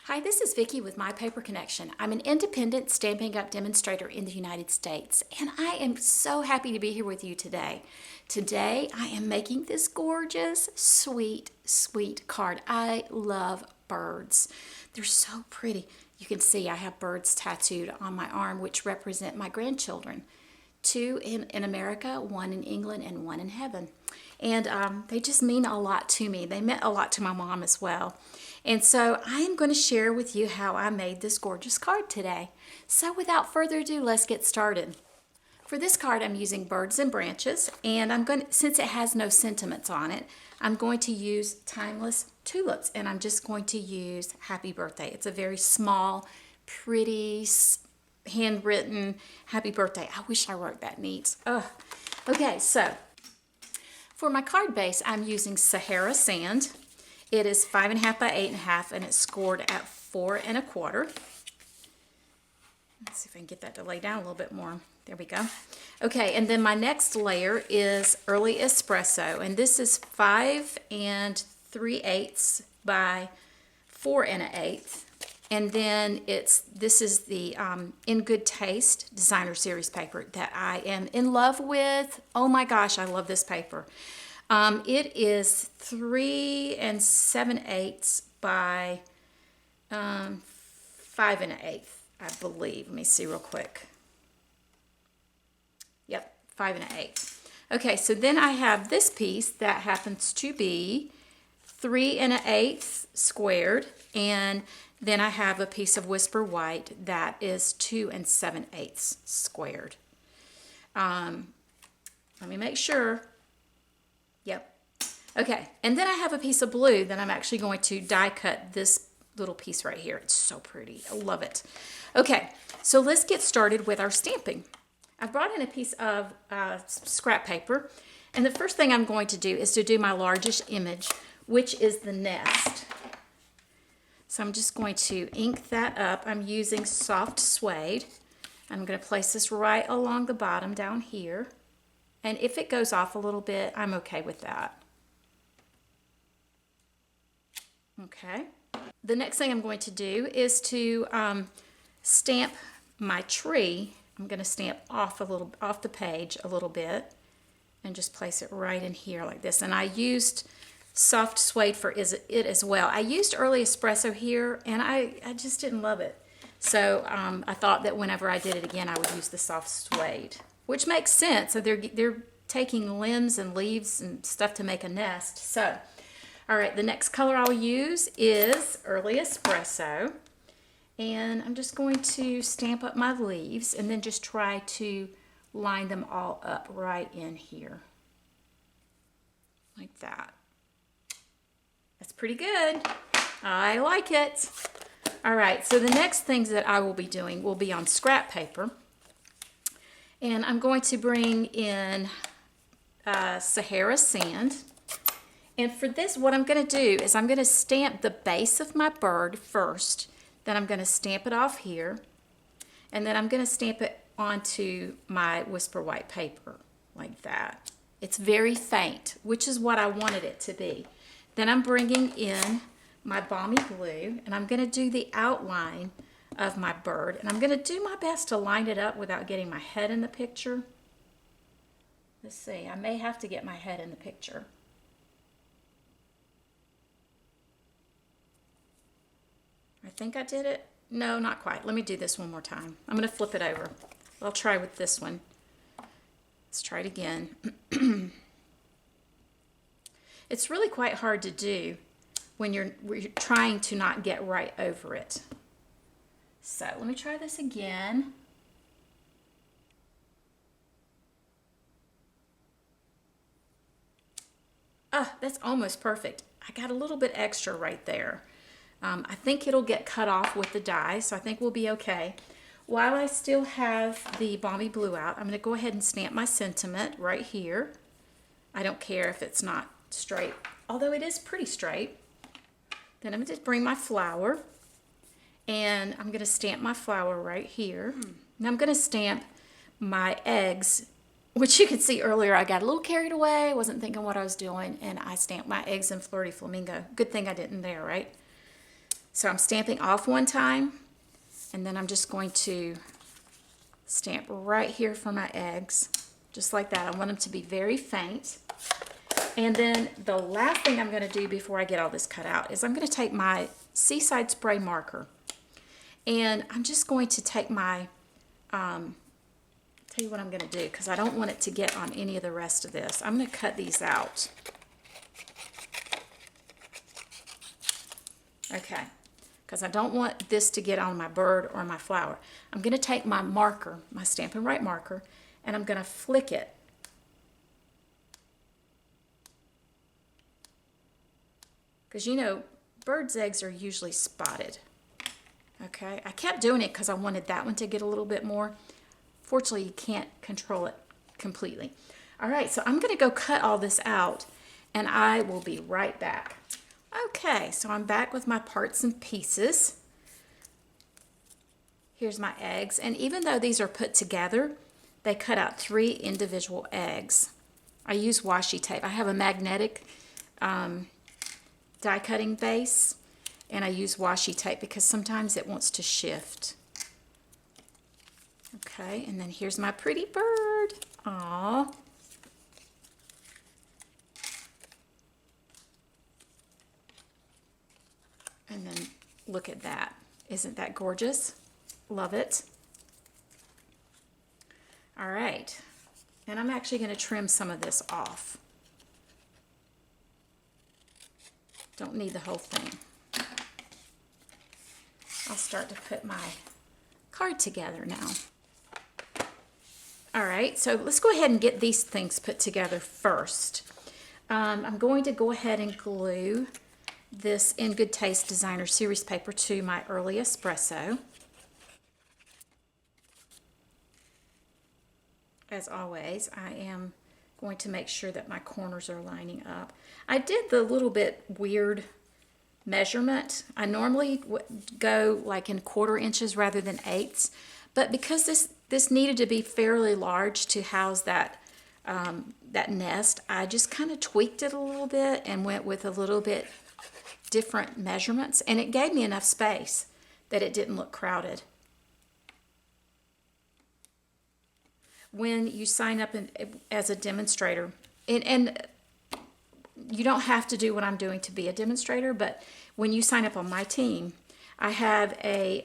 Hi, this is Vicki with My Paper Connection. I'm an independent Stampin' Up! Demonstrator in the United States, and I am so happy to be here with you today. Today, I am making this gorgeous, sweet, sweet card. I love birds. They're so pretty. You can see I have birds tattooed on my arm, which represent my grandchildren. Two in America, one in England, and one in heaven. And they just mean a lot to me. They meant a lot to my mom as well. And so I am going to share with you how I made this gorgeous card today. So without further ado, let's get started. For this card, I'm using birds and branches, and since it has no sentiments on it, I'm going to use timeless tulips, and I'm just going to use happy birthday. It's a very small, pretty, handwritten happy birthday. I wish I wrote that neat. Ugh. Okay, so for my card base, I'm using Sahara Sand. It is 5.5 by 8.5, and it's scored at 4 1/4. Let's see if I can get that to lay down a little bit more. There we go. Okay, and then my next layer is Early Espresso, and this is 5 3/8 by 4 1/8. And then this is the In Good Taste Designer Series paper that I am in love with. Oh my gosh, I love this paper. It is 3 7/8 by 5 1/8, I believe. Let me see real quick. Yep, 5 1/8. Okay, so then I have this piece that happens to be 3 1/8 squared, and then I have a piece of Whisper White that is 2 7/8 squared. Let me make sure. Yep. Okay, and then I have a piece of blue that I'm actually going to die cut this little piece right here. It's so pretty. I love it. Okay, so let's get started with our stamping. I brought in a piece of scrap paper, and the first thing I'm going to do is to do my largest image, which is the nest. So I'm just going to ink that up. I'm using soft suede. I'm going to place this right along the bottom down here. And if it goes off a little bit, I'm okay with that. Okay. The next thing I'm going to do is to stamp my tree. I'm going to stamp off the page a little bit and just place it right in here like this. And I used soft suede for it as well. I used Early Espresso here, and I just didn't love it. So I thought that whenever I did it again, I would use the soft suede, which makes sense. So they're taking limbs and leaves and stuff to make a nest. So, all right, the next color I'll use is Early Espresso. And I'm just going to stamp up my leaves and then just try to line them all up right in here. Like that. That's pretty good. I like it. All right, so the next things that I will be doing will be on scrap paper. And I'm going to bring in Sahara Sand. And for this, what I'm going to do is I'm going to stamp the base of my bird first. Then I'm going to stamp it off here. And then I'm going to stamp it onto my Whisper White paper like that. It's very faint, which is what I wanted it to be. Then I'm bringing in my Balmy Blue, and I'm going to do the outline of my bird. And I'm going to do my best to line it up without getting my head in the picture. Let's see, I may have to get my head in the picture. I think I did it. No, not quite. Let me do this one more time. I'm going to flip it over. I'll try with this one. Let's try it again. It's really quite hard to do when you're trying to not get right over it. So let me try this again. That's almost perfect. I got a little bit extra right there. I think it'll get cut off with the die, so I think we'll be okay. While I still have the Balmy Blue out, I'm going to go ahead and stamp my sentiment right here. I don't care if it's not straight, although it is pretty straight. Then I'm going to bring my flower, and I'm going to stamp my flower right here. Now I'm going to stamp my eggs, which you could see earlier I got a little carried away, wasn't thinking what I was doing, and I stamped my eggs in Flirty Flamingo. Good thing I didn't there, right? So I'm stamping off one time, and then I'm just going to stamp right here for my eggs, just like that. I want them to be very faint. And then the last thing I'm going to do before I get all this cut out is I'm going to take my Seaside Spray marker, and I'm just going to take my, tell you what I'm going to do, because I don't want it to get on any of the rest of this. I'm going to cut these out. Okay, because I don't want this to get on my bird or my flower. I'm going to take my marker, my Stampin' Right marker, and I'm going to flick it. Because you know, birds' eggs are usually spotted. Okay, I kept doing it because I wanted that one to get a little bit more. Fortunately, you can't control it completely. All right, so I'm going to go cut all this out, and I will be right back. Okay, so I'm back with my parts and pieces. Here's my eggs, and even though these are put together, they cut out 3 individual eggs. I use washi tape. I have a magnetic die cutting base, and I use washi tape because sometimes it wants to shift. Okay, and then here's my pretty bird. Aww. And then look at that. Isn't that gorgeous? Love it. All right, and I'm actually going to trim some of this off. Don't need the whole thing. I'll start to put my card together now. All right, so let's go ahead and get these things put together first. I'm going to go ahead and glue this In Good Taste Designer Series paper to my early espresso. As always, I am going to make sure that my corners are lining up. I did the little bit weird measurement. I normally go like in 1/4 inches rather than 1/8, but because this needed to be fairly large to house that that nest, I just kind of tweaked it a little bit and went with a little bit different measurements, and it gave me enough space that it didn't look crowded. When you sign up as a demonstrator, and you don't have to do what I'm doing to be a demonstrator, but when you sign up on my team, I have a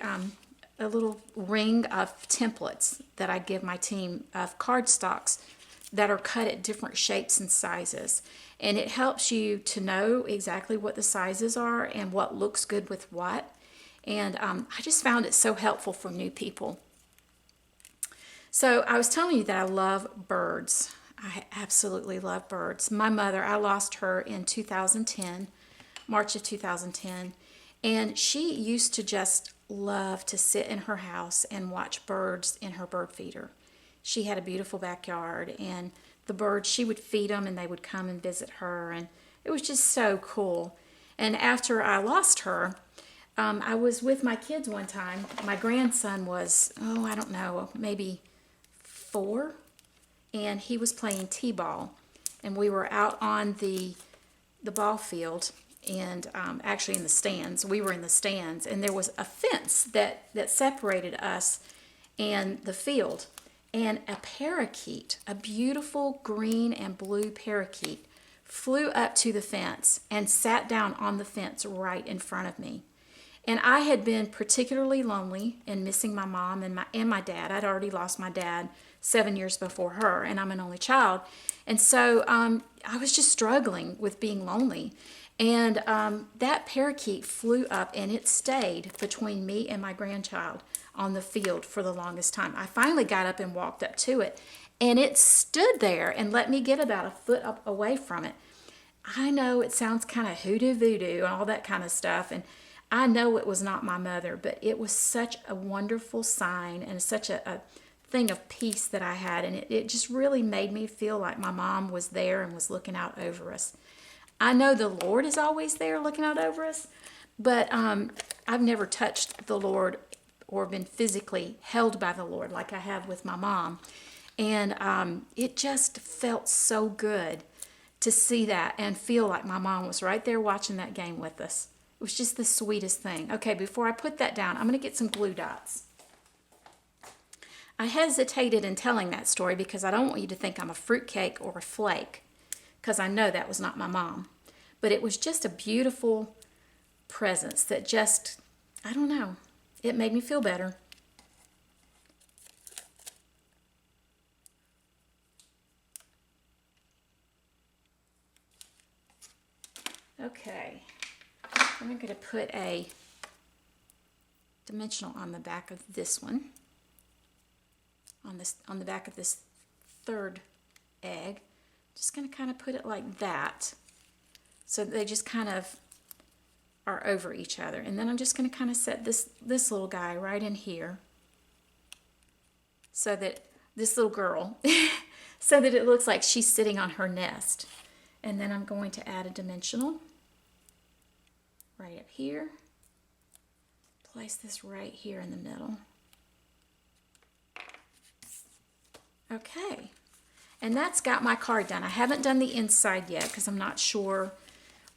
little ring of templates that I give my team of cardstocks that are cut at different shapes and sizes. And it helps you to know exactly what the sizes are and what looks good with what. And I just found it so helpful for new people. So I was telling you that I love birds. I absolutely love birds. My mother, I lost her in 2010, March of 2010, and she used to just love to sit in her house and watch birds in her bird feeder. She had a beautiful backyard, and the birds, she would feed them and they would come and visit her, and it was just so cool. And after I lost her, I was with my kids one time. My grandson was, oh, I don't know, maybe 4, and he was playing t-ball, and we were out on the ball field, and actually in the stands. We were in the stands, and there was a fence that separated us and the field, and a parakeet, a beautiful green and blue parakeet, flew up to the fence and sat down on the fence right in front of me. And I had been particularly lonely and missing my mom and my dad. I'd already lost my dad 7 years before her, and I'm an only child. And so I was just struggling with being lonely. And that parakeet flew up, and it stayed between me and my grandchild on the field for the longest time. I finally got up and walked up to it, and it stood there and let me get about a foot up away from it. I know it sounds kind of hoodoo voodoo and all that kind of stuff, and I know it was not my mother, but it was such a wonderful sign and such a thing of peace that I had, and it just really made me feel like my mom was there and was looking out over us. I know the Lord is always there looking out over us, but I've never touched the Lord or been physically held by the Lord like I have with my mom. And it just felt so good to see that and feel like my mom was right there watching that game with us. It was just the sweetest thing. Okay, before I put that down, I'm going to get some glue dots. I hesitated in telling that story because I don't want you to think I'm a fruitcake or a flake, because I know that was not my mom. But it was just a beautiful presence that just, I don't know, it made me feel better. Okay, I'm going to put a dimensional on the back of this one, on the back of this third egg. Just going to kind of put it like that, so they just kind of are over each other. And then I'm just going to kind of set this little guy right in here, so that this little girl, so that it looks like she's sitting on her nest. And then I'm going to add a dimensional right up here. Place this right here in the middle. Okay, and that's got my card done. I haven't done the inside yet because I'm not sure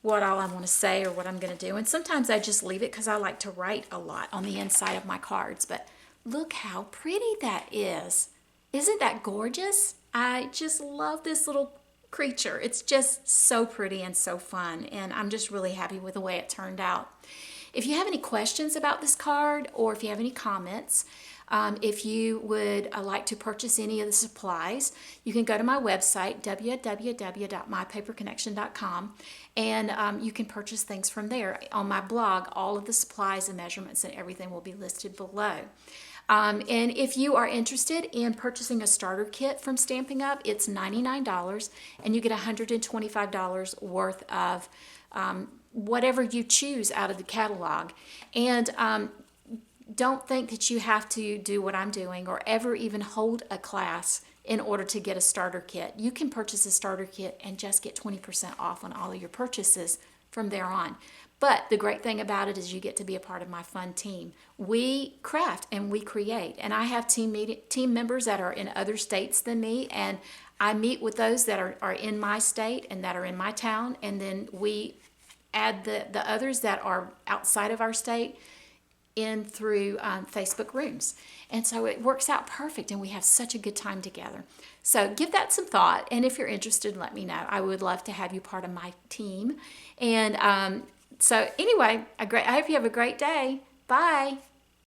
what all I want to say or what I'm going to do. And sometimes I just leave it because I like to write a lot on the inside of my cards. But look how pretty that is. Isn't that gorgeous? I just love this little creature. It's just so pretty and so fun, and I'm just really happy with the way it turned out. If you have any questions about this card, or if you have any comments, if you would like to purchase any of the supplies, you can go to my website, www.mypaperconnection.com, and you can purchase things from there. On my blog, all of the supplies and measurements and everything will be listed below. And if you are interested in purchasing a starter kit from Stampin' Up, it's $99, and you get $125 worth of whatever you choose out of the catalog. And don't think that you have to do what I'm doing or ever even hold a class in order to get a starter kit. You can purchase a starter kit and just get 20% off on all of your purchases from there on. But the great thing about it is you get to be a part of my fun team. We craft and we create, and I have team members that are in other states than me, and I meet with those that are in my state and that are in my town, and then we add the others that are outside of our state in through Facebook rooms. And so it works out perfect, and we have such a good time together. So give that some thought, and if you're interested, let me know. I would love to have you part of my team. And so anyway, I hope you have a great day. Bye.